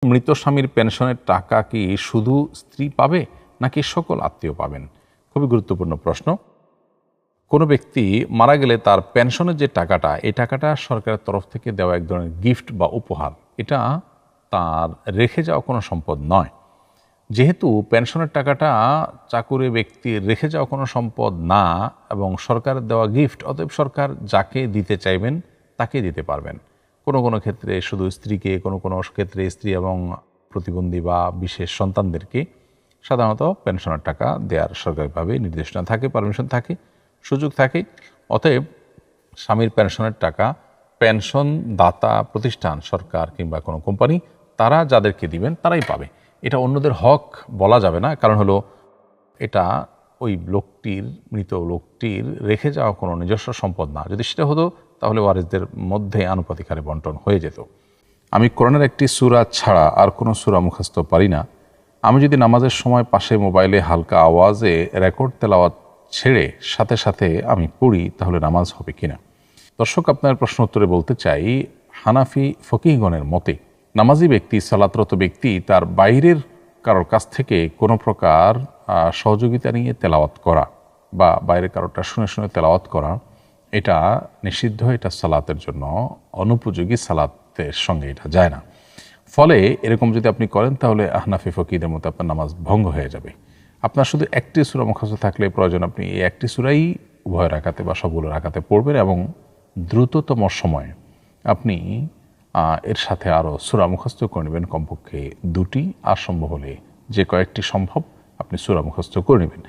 মৃত স্বামীর পেনশনের টাকা কি শুধু স্ত্রী পাবে নাকি সকল আত্মীয় পাবেন? খুবই গুরুত্বপূর্ণ প্রশ্ন। কোনো ব্যক্তি মারা গেলে তার পেনশনের যে টাকাটা, এই টাকাটা সরকারের তরফ থেকে দেওয়া এক ধরনের গিফট বা উপহার। এটা তার রেখে যাওয়া কোনো সম্পদ নয়। যেহেতু পেনশনের টাকাটা চাকুরে ব্যক্তির রেখে যাওয়া কোনো সম্পদ না এবং সরকারের দেওয়া গিফট, অতএব সরকার যাকে দিতে চাইবেন তাকে দিতে পারবেন। কোনো কোনো ক্ষেত্রে শুধু স্ত্রীকে, কোনো কোনো ক্ষেত্রে স্ত্রী এবং প্রতিবন্ধী বা বিশেষ সন্তানদেরকে সাধারণত পেনশনের টাকা দেওয়ার সরকারিভাবে নির্দেশনা থাকে, পারমিশন থাকে, সুযোগ থাকে। অতএব স্বামীর পেনশনের টাকা পেনশন দাতা প্রতিষ্ঠান, সরকার কিংবা কোনো কোম্পানি, তারা যাদেরকে দিবেন তারাই পাবে। এটা অন্যদের হক বলা যাবে না, কারণ হলো এটা ওই লোকটির, মৃত লোকটির রেখে যাওয়া কোনো নিজস্ব সম্পদ না। যদি সেটা হতো তাহলে ওয়ারিসদের মধ্যে আনুপাতিক হারে বন্টন হয়ে যেত। আমি কোরআনের একটি সূরা ছাড়া আর কোনো সূরা মুখস্থ পারি না। আমি যদি নামাজের সময় পাশে মোবাইলে হালকা আওয়াজে রেকর্ড তেলাওয়াত ছেড়ে সাথে সাথে আমি পড়ি, তাহলে নামাজ হবে কিনা? দর্শক, আপনার প্রশ্ন উত্তরে বলতে চাই, হানাফি ফকিহগণের মতে নামাজি ব্যক্তি, সালাতরত ব্যক্তি তার বাইরের কারোর কাছ থেকে কোনো প্রকার সহযোগিতা নিয়ে তেলাওয়াত করা বা বাইরের কারোরটা শুনে শুনে তেলাওয়াত করা, এটা নিষিদ্ধ। এটা সালাতের জন্য অনুপযোগী, সালাতের সঙ্গে এটা যায় না। ফলে এরকম যদি আপনি করেন তাহলে হানাফি ফকিহদের মতো আপনার নামাজ ভঙ্গ হয়ে যাবে। আপনার শুধু একটি সূরা মুখস্থ থাকলে প্রয়োজন, আপনি এই একটি সূরাই উভয় রাকাতে বা সবগুলো রাকাতে পড়বেন এবং দ্রুততম সময়ে আপনি এর সাথে আরও সূরা মুখস্থ করে নেবেন, কমপক্ষে 2টি, আর সম্ভব হলে যে কয়েকটি সম্ভব আপনি সূরা মুখস্থ করে নেবেন।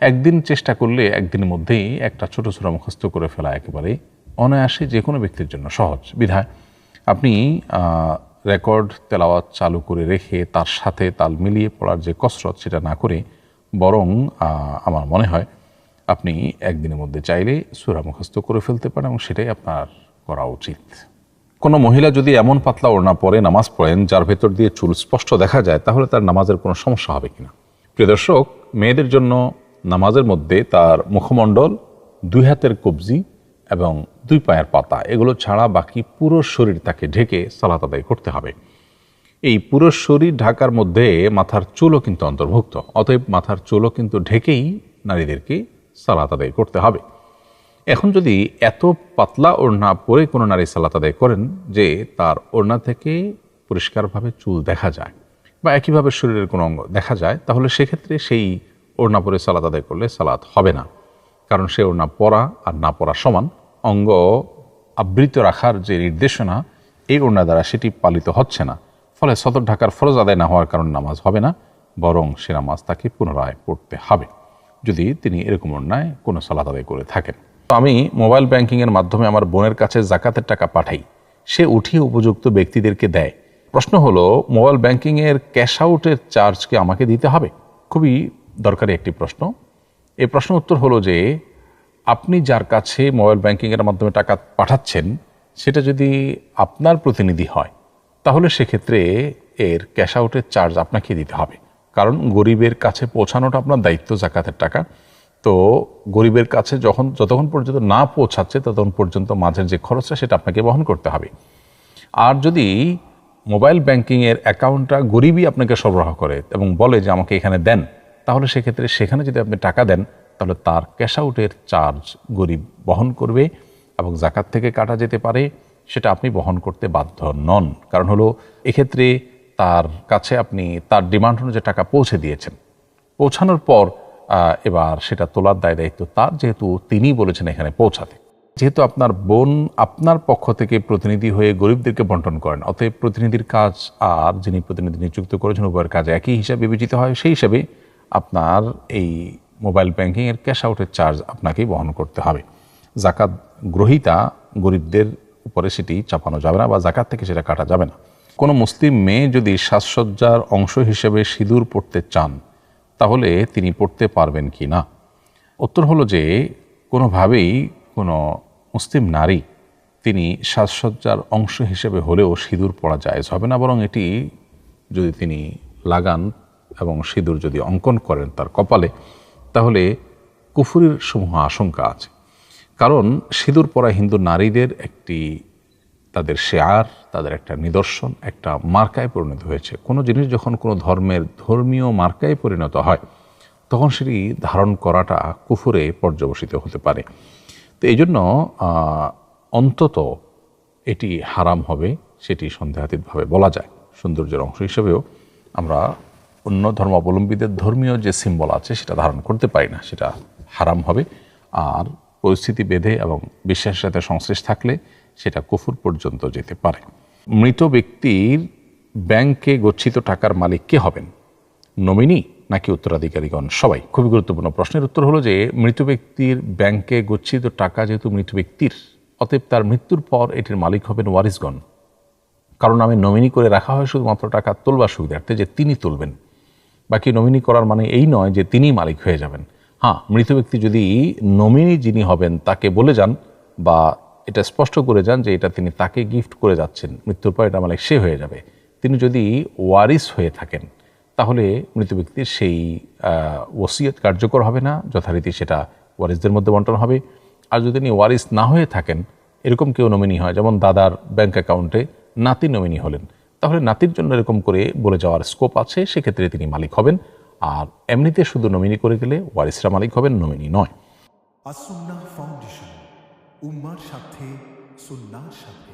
একদিন চেষ্টা করলে একদিনের মধ্যেই একটা ছোট সূরা মুখস্থ করে ফেলা একেবারে অনায়াসে যে কোনো ব্যক্তির জন্য সহজ। বিধায় আপনি রেকর্ড তেলাওয়াত চালু করে রেখে তার সাথে তাল মিলিয়ে পড়ার যে কসরত, সেটা না করে বরং আমার মনে হয় আপনি একদিনের মধ্যে চাইলে সূরা মুখস্থ করে ফেলতে পারেন এবং সেটাই আপনার করা উচিত। কোনো মহিলা যদি এমন পাতলা ওড়না পরে নামাজ পড়েন যার ভেতর দিয়ে চুল স্পষ্ট দেখা যায়, তাহলে তার নামাজের কোনো সমস্যা হবে কিনা? প্রিয় দর্শক, মেয়েদের জন্য নামাজের মধ্যে তার মুখমণ্ডল, 2 হাতের কবজি এবং 2 পায়ের পাতা, এগুলো ছাড়া বাকি পুরো শরীর তাকে ঢেকে সালাত আদায় করতে হবে। এই পুরো শরীর ঢাকার মধ্যে মাথার চুলও কিন্তু অন্তর্ভুক্ত। অতএব মাথার চুলও কিন্তু ঢেকেই নারীদেরকে সালাত আদায় করতে হবে। এখন যদি এত পাতলা ওড়না পরে কোনো নারী সালাত আদায় করেন যে তার ওড়না থেকে পরিষ্কারভাবে চুল দেখা যায় বা একইভাবে শরীরের কোনো অঙ্গ দেখা যায়, তাহলে সেক্ষেত্রে সেই ওড়না পরে সালাত আদায় করলে সালাত হবে না। কারণ সে ওড়না পরা আর না পরা সমান। অঙ্গ আবৃত রাখার যে নির্দেশনা এই ওড়না দ্বারা সেটি পালিত হচ্ছে না। ফলে সদর ঢাকার ফরজ আদায় না হওয়ার কারণে নামাজ হবে না, বরং সে নামাজ তাকে পুনরায় পড়তে হবে যদি তিনি এরকম ওড়নায় কোনো সালাত আদায় করে থাকেন। আমি মোবাইল ব্যাংকিংয়ের মাধ্যমে আমার বোনের কাছে যাকাতের টাকা পাঠাই, সে উঠিয়ে উপযুক্ত ব্যক্তিদেরকে দেয়। প্রশ্ন হলো, মোবাইল ব্যাংকিংয়ের ক্যাশ আউটের চার্জ কি আমাকে দিতে হবে? খুবই দরকারি একটি প্রশ্ন। এই প্রশ্ন উত্তর হলো যে, আপনি যার কাছে মোবাইল ব্যাংকিংয়ের মাধ্যমে টাকা পাঠাচ্ছেন সেটা যদি আপনার প্রতিনিধি হয়, তাহলে সেক্ষেত্রে এর ক্যাশ আউটের চার্জ আপনাকে দিতে হবে। কারণ গরিবের কাছে পৌঁছানোটা আপনার দায়িত্ব, যাকাতের টাকা। তো গরিবের কাছে যতক্ষণ পর্যন্ত না পৌঁছাচ্ছে ততক্ষণ পর্যন্ত মাঝের যে খরচটা সেটা আপনাকে বহন করতে হবে। আর যদি মোবাইল ব্যাংকিংয়ের অ্যাকাউন্টটা গরিবই আপনাকে সরবরাহ করে এবং বলে যে আমাকে এখানে দেন, তাহলে সেক্ষেত্রে সেখানে যদি আপনি টাকা দেন তাহলে তার ক্যাশ আউটের চার্জ গরিব বহন করবে এবং যাকাত থেকে কাটা যেতে পারে, সেটা আপনি বহন করতে বাধ্য নন। কারণ হলো এক্ষেত্রে তার কাছে আপনি তার ডিমান্ড অনুযায়ী টাকা পৌঁছে দিয়েছেন। পৌঁছানোর পর এবার সেটা তোলার দায়িত্ব তার, যেহেতু তিনি বলেছেন এখানে পৌঁছাতে। যেহেতু আপনার বোন আপনার পক্ষ থেকে প্রতিনিধি হয়ে গরিবদেরকে বন্টন করেন, অতএব প্রতিনিধির কাজ আর যিনি প্রতিনিধি নিযুক্ত করেছেন উভয়ের কাজ একই হিসাবে বিবেচিত হয়। সেই হিসাবে আপনার এই মোবাইল ব্যাংকিংয়ের ক্যাশ আউটের চার্জ আপনাকেই বহন করতে হবে। যাকাত গ্রহীতা গরিবদের উপরে সেটি চাপানো যাবে না বা যাকাত থেকে সেটা কাটা যাবে না। কোনো মুসলিম মেয়ে যদি সাজসজ্জার অংশ হিসেবে সিঁদুর পড়তে চান, তাহলে তিনি পড়তে পারবেন কি না? উত্তর হলো যে, কোনোভাবেই কোনো মুসলিম নারী তিনি সাজসজ্জার অংশ হিসেবে হলেও সিঁদুর পরা জায়েজ হবে না, বরং এটি যদি তিনি লাগান এবং সিঁদুর যদি অঙ্কন করেন তার কপালে, তাহলে কুফরির সমূহ আশঙ্কা আছে। কারণ সিঁদুর পরা হিন্দু নারীদের একটি তাদের শেয়ার, তাদের একটা নিদর্শন, একটা মার্কায় পরিণত হয়েছে। কোনো জিনিস যখন কোনো ধর্মের ধর্মীয় মার্কায় পরিণত হয় তখন সেটি ধারণ করাটা কুফরে পর্যবসিত হতে পারে। তো এই জন্য অন্তত এটি হারাম হবে, সেটি সন্দেহাতীতভাবে বলা যায়। সৌন্দর্যের অংশ হিসেবেও আমরা অন্য ধর্মাবলম্বীদের ধর্মীয় যে সিম্বল আছে সেটা ধারণ করতে পারি না, সেটা হারাম হবে। আর পরিস্থিতি বেঁধে এবং বিশ্বাসের সাথে সংশ্লেষ থাকলে সেটা কুফর পর্যন্ত যেতে পারে। মৃত ব্যক্তির ব্যাংকে গচ্ছিত টাকার মালিক কে হবেন? নমিনি নাকি উত্তরাধিকারীগণ? সবাই। খুবই গুরুত্বপূর্ণ প্রশ্নের উত্তর হলো যে মৃত ব্যক্তির ব্যাংকে গচ্ছিত টাকা যেহেতু মৃত ব্যক্তির, অতএব তার মৃত্যুর পর এটির মালিক হবেন ওয়ারিসগণ। কারণ নামে নমিনি করে রাখা হয় শুধুমাত্র টাকা তোলবার সুবিধার্থে, যে তিনি তুলবেন। বাকি নমিনি করার মানে এই নয় যে তিনি মালিক হয়ে যাবেন। হ্যাঁ, মৃত ব্যক্তি যদি নমিনি যিনি হবেন তাকে বলে যান বা এটা স্পষ্ট করে যান যে এটা তিনি তাকে গিফট করে যাচ্ছেন, মৃত্যুর পর এটা মালিক সে হয়ে যাবে। তিনি যদি ওয়ারিস হয়ে থাকেন তাহলে মৃত ব্যক্তির সেই ওসিয়ত কার্যকর হবে না, যথারীতি সেটা ওয়ারিসদের মধ্যে বন্টন হবে। আর যদি তিনি ওয়ারিস না হয়ে থাকেন, এরকম কেউ নমিনি হয়, যেমন দাদার ব্যাংক অ্যাকাউন্টে নাতি নমিনি হলেন, তাহলে নাতির জন্য এরকম করে বলে যাওয়ার স্কোপ আছে, সেক্ষেত্রে তিনি মালিক হবেন। আর এমনিতে শুধু নমিনি করে গেলে ওয়ারিসরা মালিক হবেন, নমিনি নয়। আসুন্নাহ ফাউন্ডেশন, উম্মার সাথে সুন্নাহর সাথে।